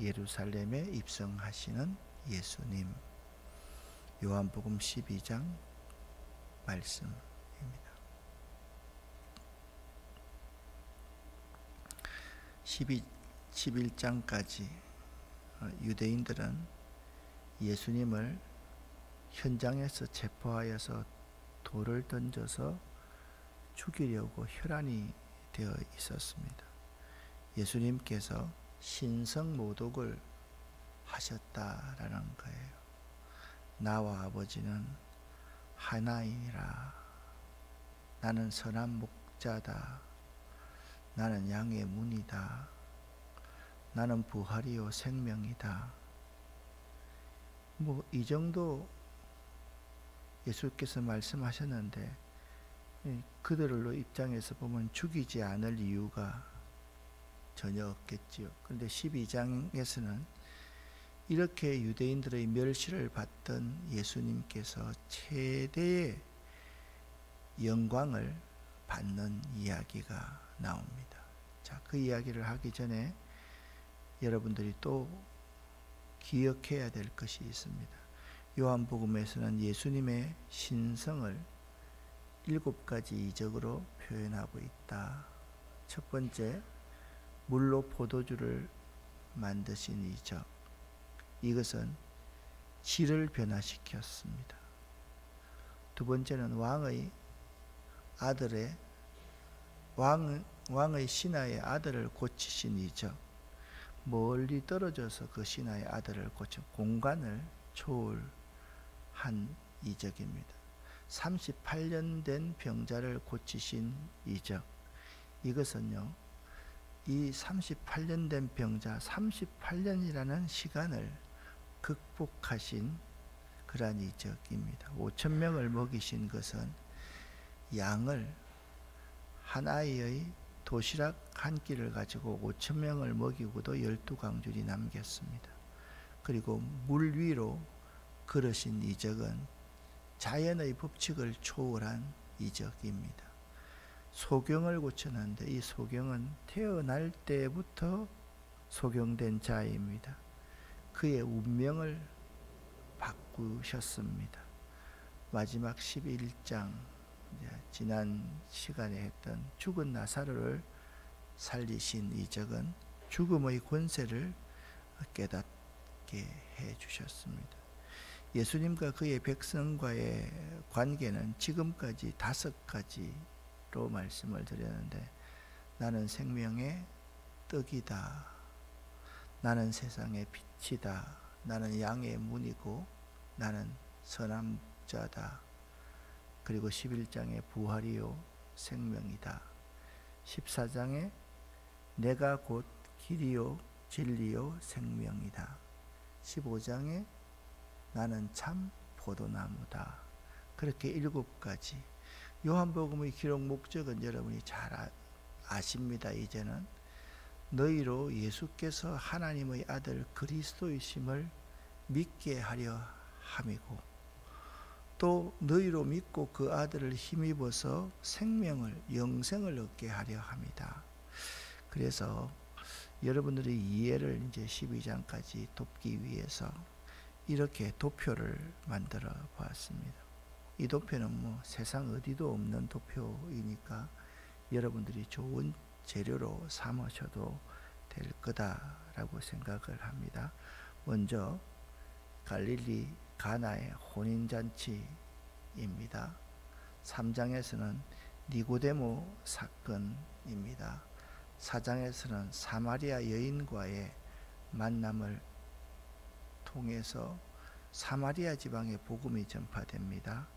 예루살렘에 입성하시는 예수님. 요한복음 12장 말씀입니다. 11장까지 유대인들은 예수님을 현장에서 체포하여서 돌을 던져서 죽이려고 혈안이 되어 있었습니다. 예수님께서 신성모독을 하셨다라는 거예요. 나와 아버지는 하나이니라. 나는 선한 목자다. 나는 양의 문이다. 나는 부활이요 생명이다. 이 정도 예수께서 말씀하셨는데 그들로 입장에서 보면 죽이지 않을 이유가 전혀 없겠지요. 그런데 12장에서는 이렇게 유대인들의 멸시를 받던 예수님께서 최대의 영광을 받는 이야기가 나옵니다. 자, 그 이야기를 하기 전에 여러분들이 또 기억해야 될 것이 있습니다. 요한복음에서는 예수님의 신성을 7가지 이적으로 표현하고 있다. 첫 번째, 물로 포도주를 만드신 이적. 이것은 질을 변화시켰습니다. 두 번째는 왕의 신하의 아들을 고치신 이적. 멀리 떨어져서 그 신하의 아들을 고쳐 공간을 초월한 이적입니다. 38년 된 병자를 고치신 이적. 이것은요, 이 38년 된 병자, 38년이라는 시간을 극복하신 그러한 이적입니다. 5,000명을 먹이신 것은 양을 한 아이의 도시락 한 끼를 가지고 5,000명을 먹이고도 12광줄이 남겼습니다. 그리고 물 위로 걸으신 이적은 자연의 법칙을 초월한 이적입니다. 소경을 고쳤는데 이 소경은 태어날 때부터 소경된 자입니다. 그의 운명을 바꾸셨습니다. 마지막 11장, 지난 시간에 했던 죽은 나사로를 살리신 이적은 죽음의 권세를 깨닫게 해 주셨습니다. 예수님과 그의 백성과의 관계는 지금까지 5가지로 말씀을 드렸는데, 나는 생명의 떡이다. 나는 세상의 빛이다. 나는 양의 문이고 나는 선한 목자다. 그리고 11장에 부활이요 생명이다. 14장에 내가 곧 길이요 진리요 생명이다. 15장에 나는 참 포도나무다. 그렇게 7가지. 요한복음의 기록 목적은 여러분이 잘 아십니다. 이제는 너희로 예수께서 하나님의 아들 그리스도이심을 믿게 하려 함이고, 또 너희로 믿고 그 아들을 힘입어서 영생을 얻게 하려 함이다. 그래서 여러분들의 이해를 이제 12장까지 돕기 위해서 이렇게 도표를 만들어 보았습니다. 이 도표는 세상 어디도 없는 도표이니까 여러분들이 좋은 재료로 삼으셔도 될 거다라고 생각을 합니다. 먼저 갈릴리 가나의 혼인잔치입니다. 3장에서는 니고데모 사건입니다. 4장에서는 사마리아 여인과의 만남을 통해서 사마리아 지방의 복음이 전파됩니다.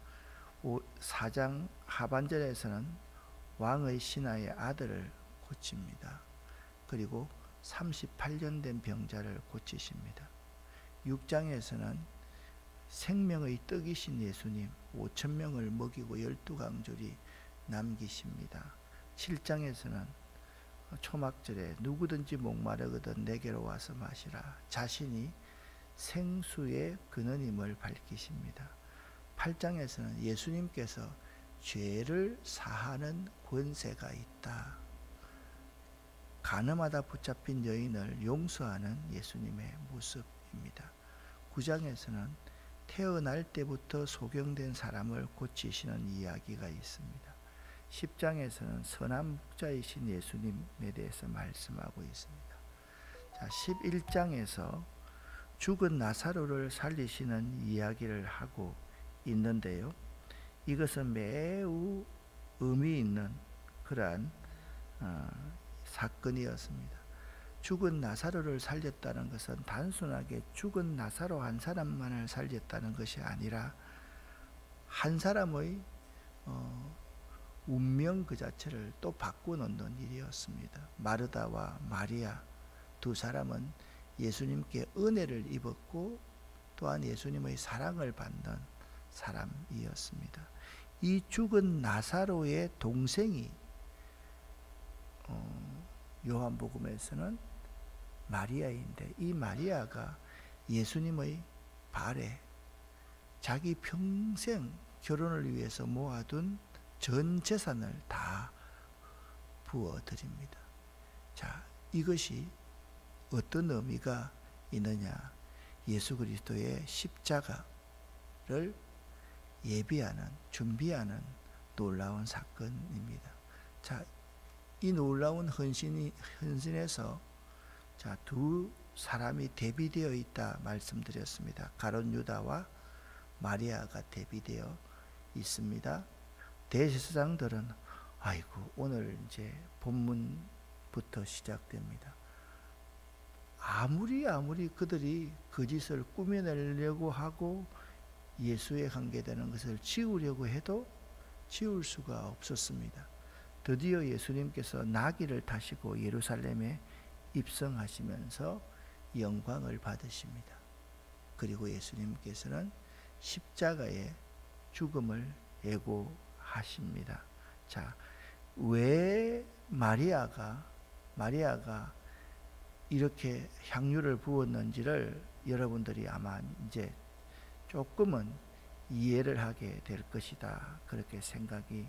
4장 하반절에서는 왕의 신하의 아들을 고칩니다. 그리고 38년 된 병자를 고치십니다. 6장에서는 생명의 떡이신 예수님 5,000명을 먹이고 12광줄이 남기십니다. 7장에서는 초막절에 누구든지 목마르거든 내게로 와서 마시라. 자신이 생수의 근원임을 밝히십니다. 8장에서는 예수님께서 죄를 사하는 권세가 있다. 간음하다 붙잡힌 여인을 용서하는 예수님의 모습입니다. 9장에서는 태어날 때부터 소경된 사람을 고치시는 이야기가 있습니다. 10장에서는 선한 목자이신 예수님에 대해서 말씀하고 있습니다. 자, 11장에서 죽은 나사로를 살리시는 이야기를 하고 있는데요. 이것은 매우 의미 있는 그러한 사건이었습니다. 죽은 나사로를 살렸다는 것은 단순하게 죽은 나사로 한 사람만을 살렸다는 것이 아니라 한 사람의 운명 그 자체를 또 바꾸는 일이었습니다. 마르다와 마리아 두 사람은 예수님께 은혜를 입었고 또한 예수님의 사랑을 받는 사람이었습니다. 이 죽은 나사로의 동생이 요한복음에서는 마리아인데, 이 마리아가 예수님의 발에 자기 평생 결혼을 위해서 모아둔 전 재산을 다 부어드립니다. 자, 이것이 어떤 의미가 있느냐? 예수 그리스도의 십자가를 예비하는, 준비하는 놀라운 사건입니다. 자, 이 놀라운 헌신에서 자, 두 사람이 대비되어 있다 말씀드렸습니다. 가룟 유다와 마리아가 대비되어 있습니다. 대제사장들은 아이고, 오늘 이제 본문부터 시작됩니다. 아무리 그들이 거짓을 꾸며내려고 하고 예수에 관계되는 것을 지우려고 해도 지울 수가 없었습니다. 드디어 예수님께서 나귀를 타시고 예루살렘에 입성하시면서 영광을 받으십니다. 그리고 예수님께서는 십자가의 죽음을 예고하십니다. 자, 왜 마리아가 이렇게 향유를 부었는지를 여러분들이 아마 이제 조금은 이해를 하게 될 것이다, 그렇게 생각이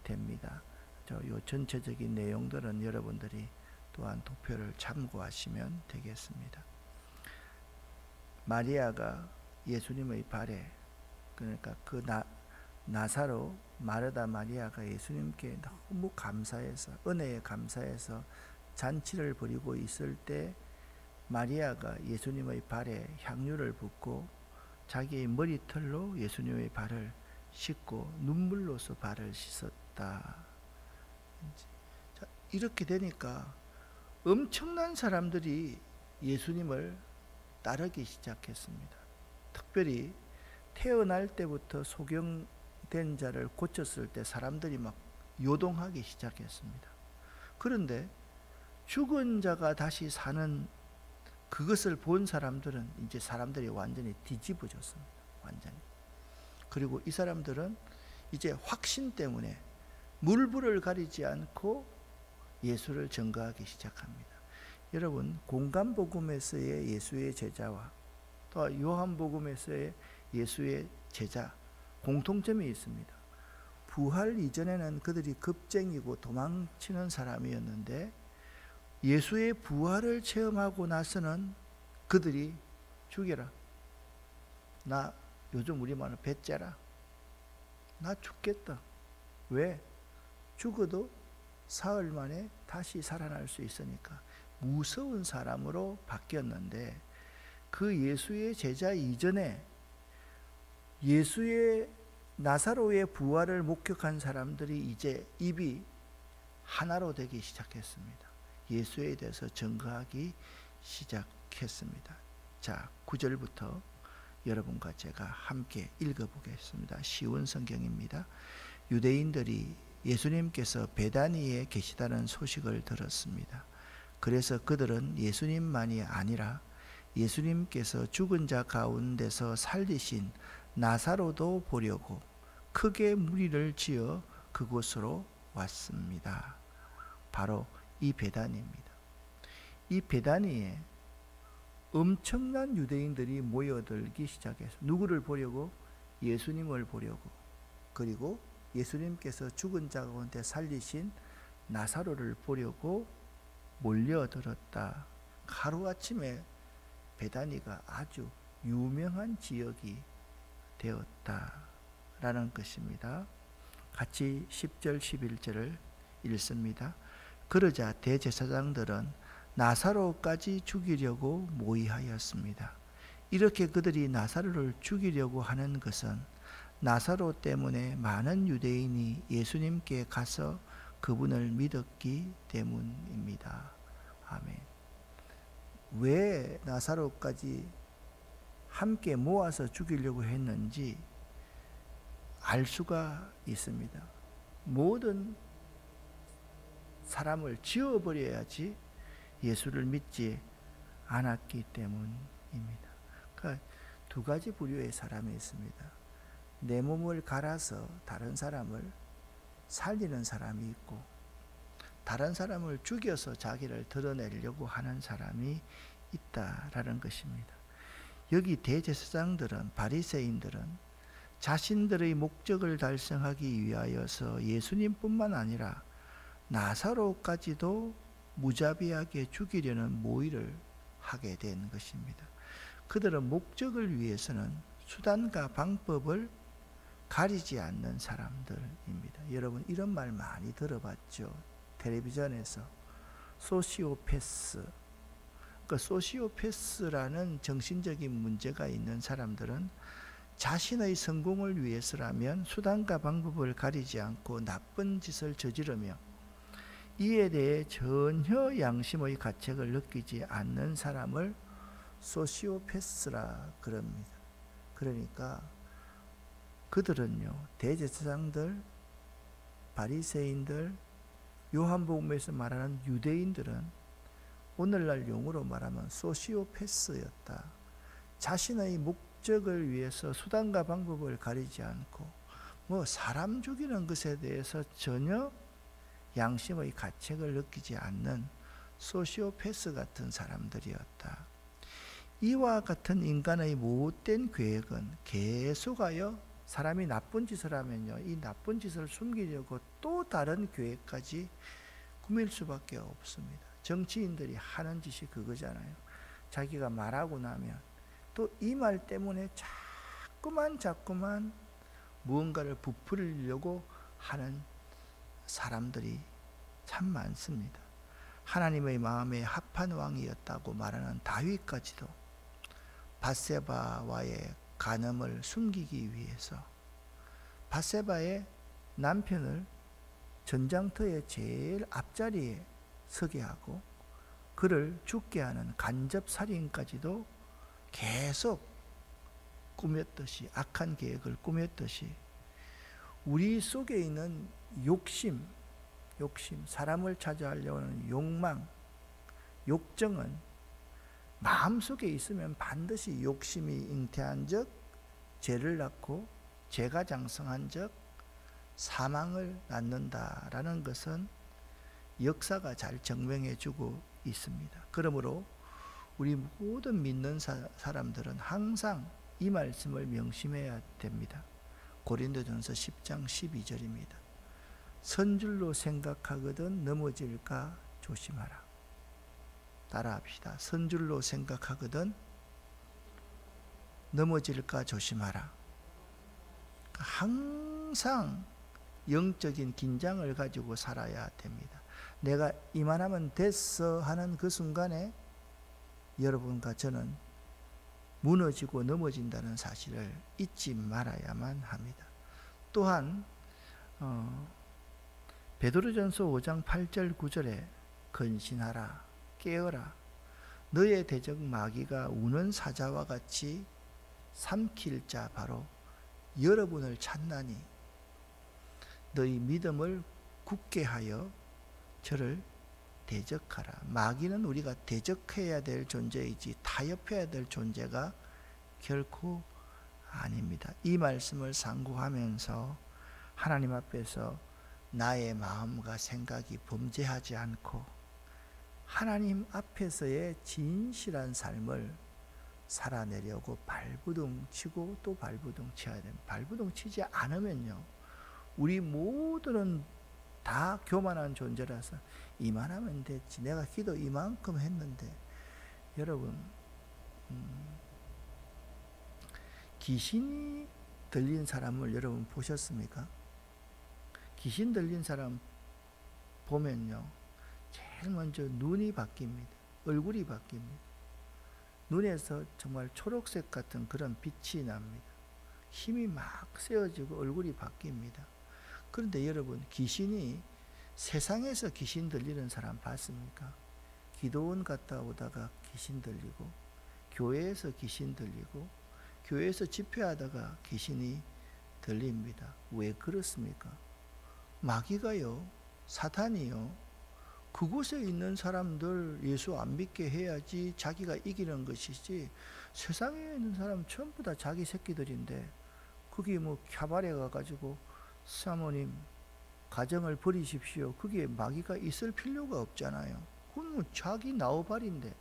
됩니다. 요 전체적인 내용들은 여러분들이 또한 도표를 참고하시면 되겠습니다. 마리아가 예수님의 발에, 그러니까 그 나사로 마르다 마리아가 예수님께 너무 감사해서, 은혜에 감사해서 잔치를 벌이고 있을 때 마리아가 예수님의 발에 향유를 붓고 자기의 머리털로 예수님의 발을 씻고 눈물로서 발을 씻었다. 자, 이렇게 되니까 엄청난 사람들이 예수님을 따르기 시작했습니다. 특별히 태어날 때부터 소경된 자를 고쳤을 때 사람들이 막 요동하기 시작했습니다. 그런데 죽은 자가 다시 사는 그것을 본 사람들은 이제 사람들이 완전히 뒤집어졌습니다. 완전히. 그리고 이 사람들은 이제 확신 때문에 물불을 가리지 않고 예수를 증거하기 시작합니다. 여러분, 공간복음에서의 예수의 제자와 또 요한복음에서의 예수의 제자 공통점이 있습니다. 부활 이전에는 그들이 겁쟁이고 도망치는 사람이었는데 예수의 부활을 체험하고 나서는 그들이 죽여라, 나 요즘 우리말로 배째라, 나 죽겠다. 왜? 죽어도 사흘 만에 다시 살아날 수 있으니까 무서운 사람으로 바뀌었는데, 그 예수의 제자 이전에 예수의 나사로의 부활을 목격한 사람들이 이제 입이 하나로 되기 시작했습니다. 예수에 대해서 증거하기 시작했습니다. 자, 9절부터 여러분과 제가 함께 읽어보겠습니다. 쉬운 성경입니다. 유대인들이 예수님께서 베다니에 계시다는 소식을 들었습니다. 그래서 그들은 예수님만이 아니라 예수님께서 죽은 자 가운데서 살리신 나사로도 보려고 크게 무리를 지어 그곳으로 왔습니다. 바로 이 베다니입니다. 이 베다니에 엄청난 유대인들이 모여들기 시작해서 누구를 보려고? 예수님을 보려고, 그리고 예수님께서 죽은 자 가운데 살리신 나사로를 보려고 몰려들었다. 하루아침에 베다니가 아주 유명한 지역이 되었다라는 것입니다. 같이 10절 11절을 읽습니다. 그러자 대제사장들은 나사로까지 죽이려고 모의하였습니다. 이렇게 그들이 나사로를 죽이려고 하는 것은 나사로 때문에 많은 유대인이 예수님께 가서 그분을 믿었기 때문입니다. 아멘. 왜 나사로까지 함께 모아서 죽이려고 했는지 알 수가 있습니다. 모든 사람을 지워버려야지 예수를 믿지 않았기 때문입니다. 그러니까 두 가지 부류의 사람이 있습니다. 내 몸을 갈아서 다른 사람을 살리는 사람이 있고, 다른 사람을 죽여서 자기를 드러내려고 하는 사람이 있다라는 것입니다. 여기 대제사장들은, 바리새인들은 자신들의 목적을 달성하기 위하여서 예수님뿐만 아니라 나사로까지도 무자비하게 죽이려는 모의를 하게 된 것입니다. 그들은 목적을 위해서는 수단과 방법을 가리지 않는 사람들입니다. 여러분 이런 말 많이 들어봤죠. 텔레비전에서 소시오패스. 그 소시오패스라는 정신적인 문제가 있는 사람들은 자신의 성공을 위해서라면 수단과 방법을 가리지 않고 나쁜 짓을 저지르며 이에 대해 전혀 양심의 가책을 느끼지 않는 사람을 소시오패스라 그럽니다. 그러니까 그들은요, 대제사장들, 바리새인들, 요한복음에서 말하는 유대인들은 오늘날 용어로 말하면 소시오패스였다. 자신의 목적을 위해서 수단과 방법을 가리지 않고 사람 죽이는 것에 대해서 전혀 양심의 가책을 느끼지 않는 소시오패스 같은 사람들이었다. 이와 같은 인간의 못된 계획은 계속하여 사람이 나쁜 짓을 하면요, 이 나쁜 짓을 숨기려고 또 다른 계획까지 꾸밀 수밖에 없습니다. 정치인들이 하는 짓이 그거잖아요. 자기가 말하고 나면 또 이 말 때문에 자꾸만 무언가를 부풀리려고 하는 사람들이 참 많습니다. 하나님의 마음에 합한 왕이었다고 말하는 다윗까지도 밧세바와의 간음을 숨기기 위해서 밧세바의 남편을 전장터의 제일 앞자리에 서게 하고 그를 죽게 하는 간접살인까지도 계속 꾸몄듯이, 악한 계획을 꾸몄듯이 우리 속에 있는 욕심, 사람을 차지하려고 하는 욕망, 욕정은 마음속에 있으면 반드시 욕심이 잉태한 적 죄를 낳고 죄가 장성한 적 사망을 낳는다라는 것은 역사가 잘 증명해 주고 있습니다. 그러므로 우리 모든 믿는 사람들은 항상 이 말씀을 명심해야 됩니다. 고린도전서 10장 12절입니다. 선줄로 생각하거든 넘어질까 조심하라. 따라합시다. 선줄로 생각하거든 넘어질까 조심하라. 항상 영적인 긴장을 가지고 살아야 됩니다. 내가 이만하면 됐어 하는 그 순간에 여러분과 저는 무너지고 넘어진다는 사실을 잊지 말아야만 합니다. 또한 베드로전서 5장 8절 9절에 근신하라, 깨어라, 너의 대적 마귀가 우는 사자와 같이 삼킬 자 바로 여러분을 찾나니 너희 믿음을 굳게 하여 저를 대적하라. 마귀는 우리가 대적해야 될 존재이지 타협해야 될 존재가 결코 아닙니다. 이 말씀을 상고하면서 하나님 앞에서 나의 마음과 생각이 범죄하지 않고 하나님 앞에서의 진실한 삶을 살아내려고 발부둥 치고 또 발부둥 쳐야 됩니다. 발부둥 치지 않으면요, 우리 모두는 다 교만한 존재라서 이만하면 됐지. 내가 기도 이만큼 했는데. 여러분, 귀신이 들린 사람을 여러분 보셨습니까? 귀신 들린 사람 보면요, 제일 먼저 눈이 바뀝니다. 얼굴이 바뀝니다. 눈에서 정말 초록색 같은 그런 빛이 납니다. 힘이 막 세어지고 얼굴이 바뀝니다. 그런데 여러분, 귀신이 세상에서 귀신 들리는 사람 봤습니까? 기도원 갔다 오다가 귀신 들리고, 교회에서 귀신 들리고, 교회에서 집회하다가 귀신이 들립니다. 왜 그렇습니까? 마귀가요, 사탄이요, 그곳에 있는 사람들 예수 안 믿게 해야지 자기가 이기는 것이지, 세상에 있는 사람 전부 다 자기 새끼들인데, 거기 뭐 캬바레 가가지고 사모님 가정을 버리십시오, 그게 마귀가 있을 필요가 없잖아요. 그건 뭐 자기 나오발인데.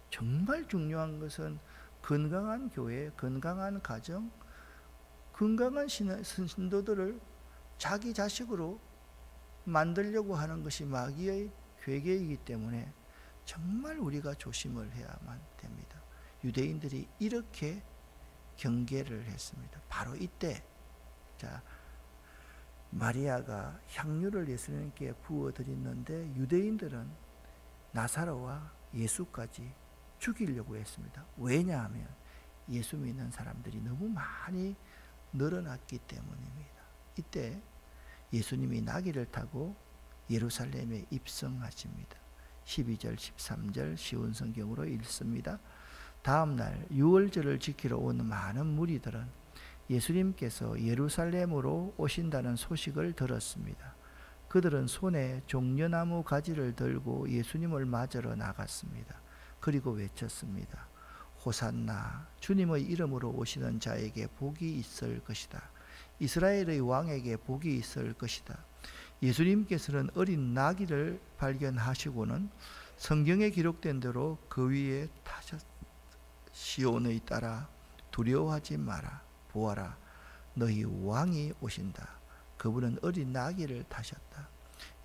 정말 중요한 것은 건강한 교회, 건강한 가정, 건강한 신도들을 자기 자식으로 만들려고 하는 것이 마귀의 괴계이기 때문에 정말 우리가 조심을 해야만 됩니다. 유대인들이 이렇게 경계를 했습니다. 바로 이때, 자, 마리아가 향유를 예수님께 부어드렸는데 유대인들은 나사로와 예수까지 죽이려고 했습니다. 왜냐하면 예수 믿는 사람들이 너무 많이 늘어났기 때문입니다. 이때 예수님이 나귀를 타고 예루살렘에 입성하십니다. 12절 13절 쉬운 성경으로 읽습니다. 다음 날 유월절을 지키러 온 많은 무리들은 예수님께서 예루살렘으로 오신다는 소식을 들었습니다. 그들은 손에 종려나무 가지를 들고 예수님을 맞으러 나갔습니다. 그리고 외쳤습니다. 호산나, 주님의 이름으로 오시는 자에게 복이 있을 것이다. 이스라엘의 왕에게 복이 있을 것이다. 예수님께서는 어린 나귀를 발견하시고는 성경에 기록된 대로 그 위에 타셨. 시온의 딸아, 두려워하지 마라. 보아라, 너희 왕이 오신다. 그분은 어린 나귀를 타셨다.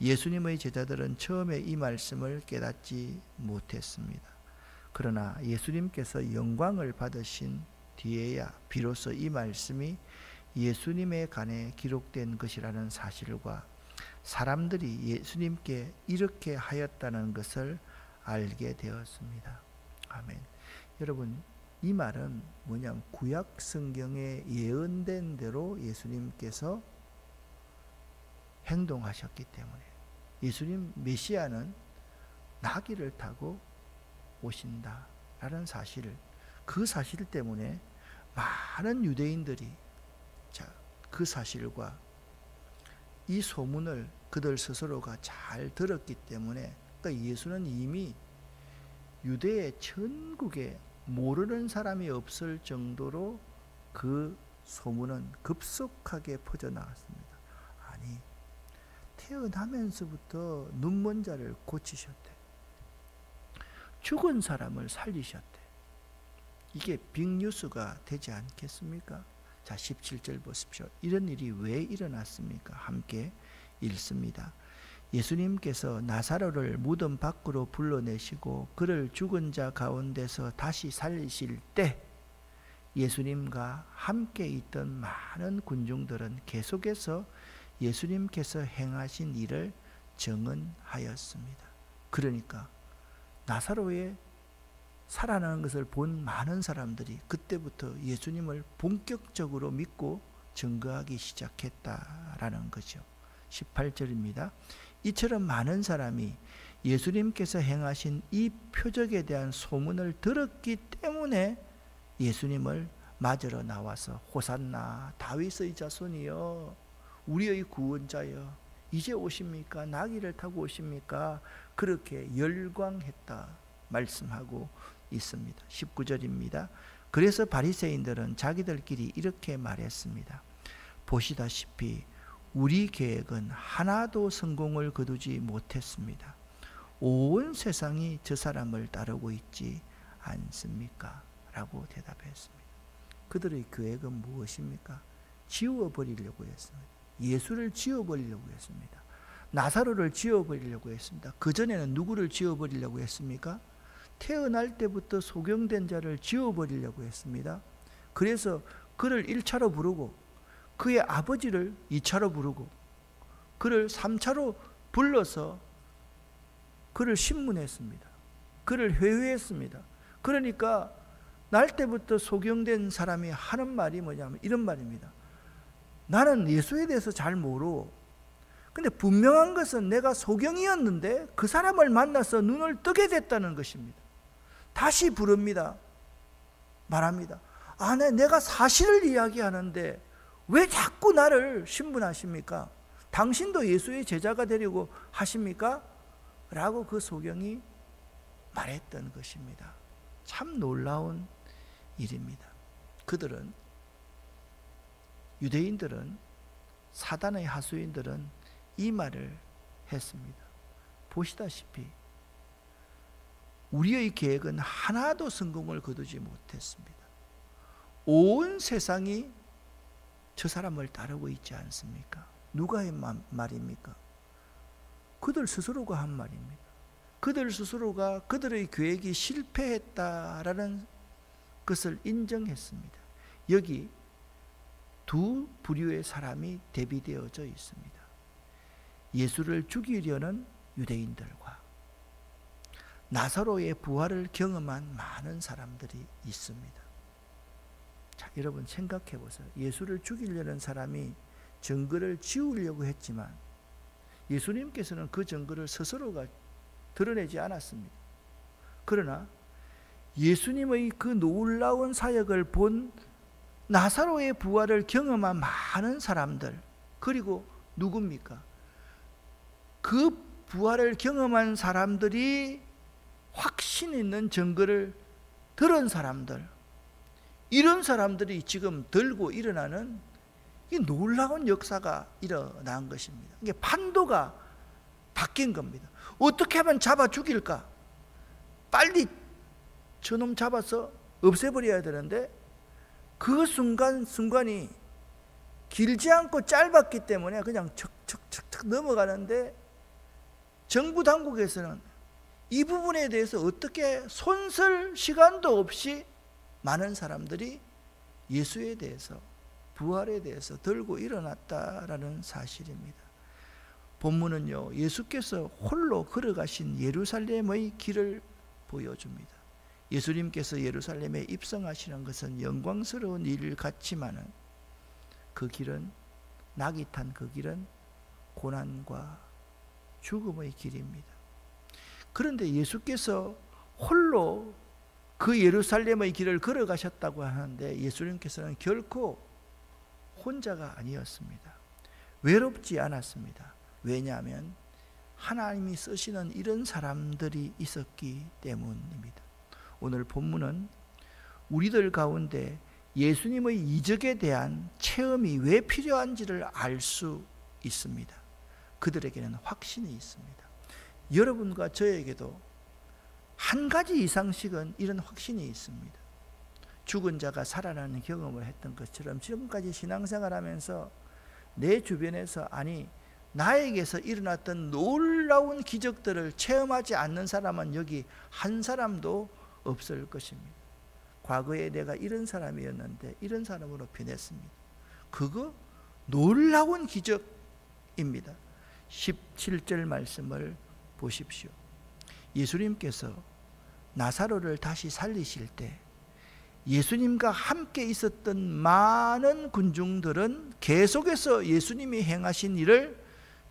예수님의 제자들은 처음에 이 말씀을 깨닫지 못했습니다. 그러나 예수님께서 영광을 받으신 뒤에야 비로소 이 말씀이 예수님에 관해 기록된 것이라는 사실과 사람들이 예수님께 이렇게 하였다는 것을 알게 되었습니다. 아멘. 여러분, 이 말은 뭐냐면 구약 성경에 예언된 대로 예수님께서 행동하셨기 때문에, 예수님 메시아는 나귀를 타고 오신다라는 사실, 그 사실 때문에 많은 유대인들이 그 사실과 이 소문을 그들 스스로가 잘 들었기 때문에, 그러니까 예수는 이미 유대의 전국에 모르는 사람이 없을 정도로 그 소문은 급속하게 퍼져나갔습니다. 아니, 태어나면서부터 눈먼 자를 고치셨대. 죽은 사람을 살리셨대. 이게 빅뉴스가 되지 않겠습니까? 자, 17절 보십시오. 이런 일이 왜 일어났습니까? 함께 읽습니다. 예수님께서 나사로를 무덤 밖으로 불러내시고 그를 죽은 자 가운데서 다시 살리실 때 예수님과 함께 있던 많은 군중들은 계속해서 예수님께서 행하신 일을 증언하였습니다. 그러니까 나사로의 살아나는 것을 본 많은 사람들이 그때부터 예수님을 본격적으로 믿고 증거하기 시작했다라는 거죠. 18절입니다. 이처럼 많은 사람이 예수님께서 행하신 이 표적에 대한 소문을 들었기 때문에 예수님을 맞으러 나와서 호산나, 다윗의 자손이여, 우리의 구원자여, 이제 오십니까? 나귀를 타고 오십니까? 그렇게 열광했다 말씀하고 있습니다. 19절입니다. 그래서 바리새인들은 자기들끼리 이렇게 말했습니다. 보시다시피 우리 계획은 하나도 성공을 거두지 못했습니다. 온 세상이 저 사람을 따르고 있지 않습니까? 라고 대답했습니다. 그들의 계획은 무엇입니까? 지워버리려고 했습니다. 예수를 지워버리려고 했습니다. 나사로를 지어버리려고 했습니다. 그전에는 누구를 지어버리려고 했습니까? 태어날 때부터 소경된 자를 지어버리려고 했습니다. 그래서 그를 1차로 부르고 그의 아버지를 2차로 부르고 그를 3차로 불러서 그를 신문했습니다. 그를 회유했습니다. 그러니까 날 때부터 소경된 사람이 하는 말이 뭐냐면 이런 말입니다. 나는 예수에 대해서 잘 모르고, 근데 분명한 것은 내가 소경이었는데 그 사람을 만나서 눈을 뜨게 됐다는 것입니다. 다시 부릅니다. 말합니다. 내가 사실을 이야기하는데 왜 자꾸 나를 신문하십니까? 당신도 예수의 제자가 되려고 하십니까? 라고 그 소경이 말했던 것입니다. 참 놀라운 일입니다. 그들은, 유대인들은, 사단의 하수인들은 이 말을 했습니다. 보시다시피 우리의 계획은 하나도 성공을 거두지 못했습니다. 온 세상이 저 사람을 따르고 있지 않습니까? 누가 한 말입니까? 그들 스스로가 한 말입니다. 그들 스스로가 그들의 계획이 실패했다라는 것을 인정했습니다. 여기 두 부류의 사람이 대비되어져 있습니다. 예수를 죽이려는 유대인들과 나사로의 부활을 경험한 많은 사람들이 있습니다. 자, 여러분 생각해 보세요. 예수를 죽이려는 사람이 증거를 지우려고 했지만 예수님께서는 그 증거를 스스로가 드러내지 않았습니다. 그러나 예수님의 그 놀라운 사역을 본 나사로의 부활을 경험한 많은 사람들, 그리고 누굽니까? 그 부활을 경험한 사람들이 확신 있는 증거를 들은 사람들, 이런 사람들이 지금 들고 일어나는 이 놀라운 역사가 일어난 것입니다. 이게 판도가 바뀐 겁니다. 어떻게 하면 잡아 죽일까? 빨리 저놈 잡아서 없애버려야 되는데 그 순간이 길지 않고 짧았기 때문에 그냥 척척척척 넘어가는데 정부 당국에서는 이 부분에 대해서 어떻게 손쓸 시간도 없이 많은 사람들이 예수에 대해서, 부활에 대해서 들고 일어났다라는 사실입니다. 본문은요, 예수께서 홀로 걸어가신 예루살렘의 길을 보여줍니다. 예수님께서 예루살렘에 입성하시는 것은 영광스러운 일 같지만은 그 길은, 낙이 탄 그 길은 고난과 죽음의 길입니다. 그런데 예수께서 홀로 그 예루살렘의 길을 걸어가셨다고 하는데 예수님께서는 결코 혼자가 아니었습니다. 외롭지 않았습니다. 왜냐하면 하나님이 쓰시는 이런 사람들이 있었기 때문입니다. 오늘 본문은 우리들 가운데 예수님의 이적에 대한 체험이 왜 필요한지를 알 수 있습니다. 그들에게는 확신이 있습니다. 여러분과 저에게도 한 가지 이상씩은 이런 확신이 있습니다. 죽은 자가 살아나는 경험을 했던 것처럼 지금까지 신앙생활하면서 내 주변에서, 아니 나에게서 일어났던 놀라운 기적들을 체험하지 않는 사람은 여기 한 사람도 없을 것입니다. 과거에 내가 이런 사람이었는데 이런 사람으로 변했습니다. 그거 놀라운 기적입니다. 17절 말씀을 보십시오. 예수님께서 나사로를 다시 살리실 때 예수님과 함께 있었던 많은 군중들은 계속해서 예수님이 행하신 일을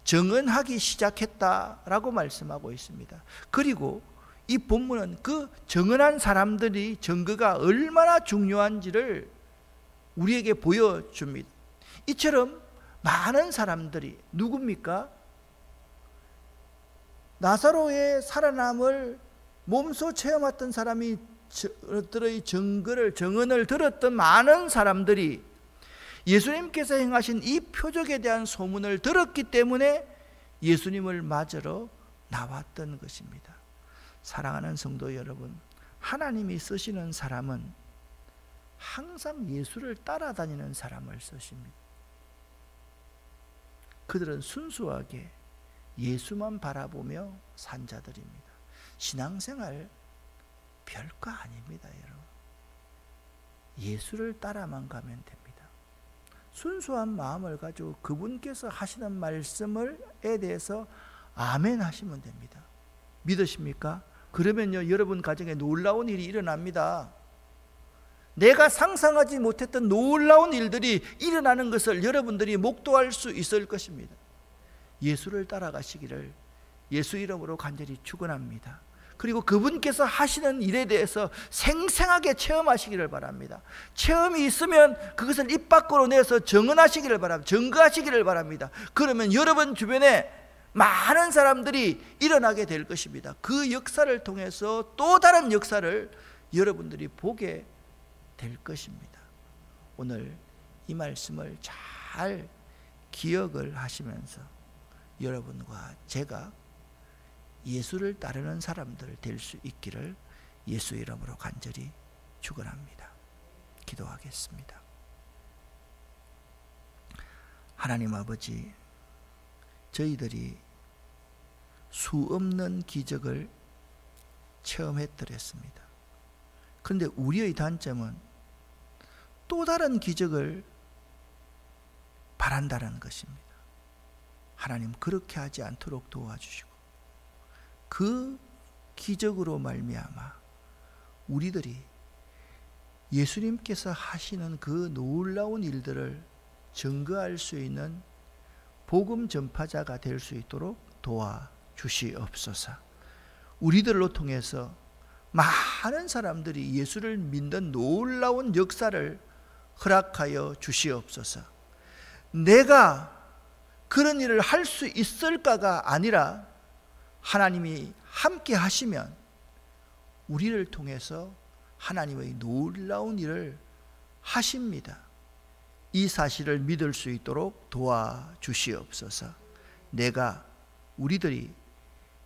증언하기 시작했다라고 말씀하고 있습니다. 그리고 이 본문은 그 증언한 사람들이 증거가 얼마나 중요한지를 우리에게 보여줍니다. 이처럼 많은 사람들이 누굽니까? 나사로의 살아남을 몸소 체험했던 사람이 들의 증언을 들었던 많은 사람들이 예수님께서 행하신 이 표적에 대한 소문을 들었기 때문에 예수님을 맞으러 나왔던 것입니다. 사랑하는 성도 여러분, 하나님이 쓰시는 사람은 항상 예수를 따라다니는 사람을 쓰십니다. 그들은 순수하게 예수만 바라보며 산 자들입니다. 신앙생활 별거 아닙니다, 여러분. 예수를 따라만 가면 됩니다. 순수한 마음을 가지고 그분께서 하시는 말씀에 대해서 아멘 하시면 됩니다. 믿으십니까? 그러면요, 여러분 가정에 놀라운 일이 일어납니다. 내가 상상하지 못했던 놀라운 일들이 일어나는 것을 여러분들이 목도할 수 있을 것입니다. 예수를 따라가시기를 예수 이름으로 간절히 축원합니다. 그리고 그분께서 하시는 일에 대해서 생생하게 체험하시기를 바랍니다. 체험이 있으면 그것을 입 밖으로 내서 증언하시기를 바랍니다. 증거하시기를 바랍니다. 그러면 여러분 주변에 많은 사람들이 일어나게 될 것입니다. 그 역사를 통해서 또 다른 역사를 여러분들이 보게 될 것입니다. 오늘 이 말씀을 잘 기억을 하시면서 여러분과 제가 예수를 따르는 사람들 될 수 있기를 예수 이름으로 간절히 축원합니다. 기도하겠습니다. 하나님 아버지, 저희들이 수 없는 기적을 체험했더랬습니다. 그런데 우리의 단점은 또 다른 기적을 바란다는 것입니다. 하나님, 그렇게 하지 않도록 도와주시고 그 기적으로 말미암아 우리들이 예수님께서 하시는 그 놀라운 일들을 증거할 수 있는 복음 전파자가 될 수 있도록 도와주시옵소서. 우리들로 통해서 많은 사람들이 예수를 믿는 놀라운 역사를 허락하여 주시옵소서. 내가 그런 일을 할 수 있을까가 아니라 하나님이 함께 하시면 우리를 통해서 하나님의 놀라운 일을 하십니다. 이 사실을 믿을 수 있도록 도와주시옵소서. 내가, 우리들이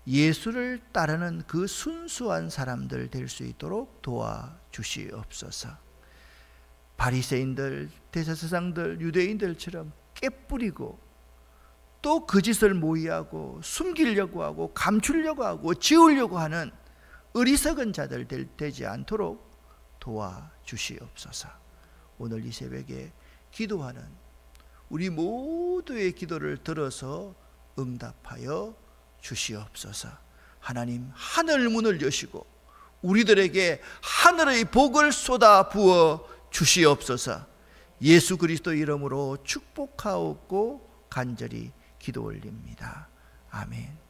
예수를 따르는 그 순수한 사람들 될 수 있도록 도와주시옵소서. 바리새인들, 대제사장들, 유대인들처럼 깨뿌리고 또 거짓을 모의하고 숨기려고 하고 감추려고 하고 지우려고 하는 어리석은 자들 되지 않도록 도와주시옵소서. 오늘 이 새벽에 기도하는 우리 모두의 기도를 들어서 응답하여 주시옵소서. 하나님, 하늘 문을 여시고 우리들에게 하늘의 복을 쏟아 부어 주시옵소서. 예수 그리스도 이름으로 축복하옵고 간절히 기도 올립니다. 아멘.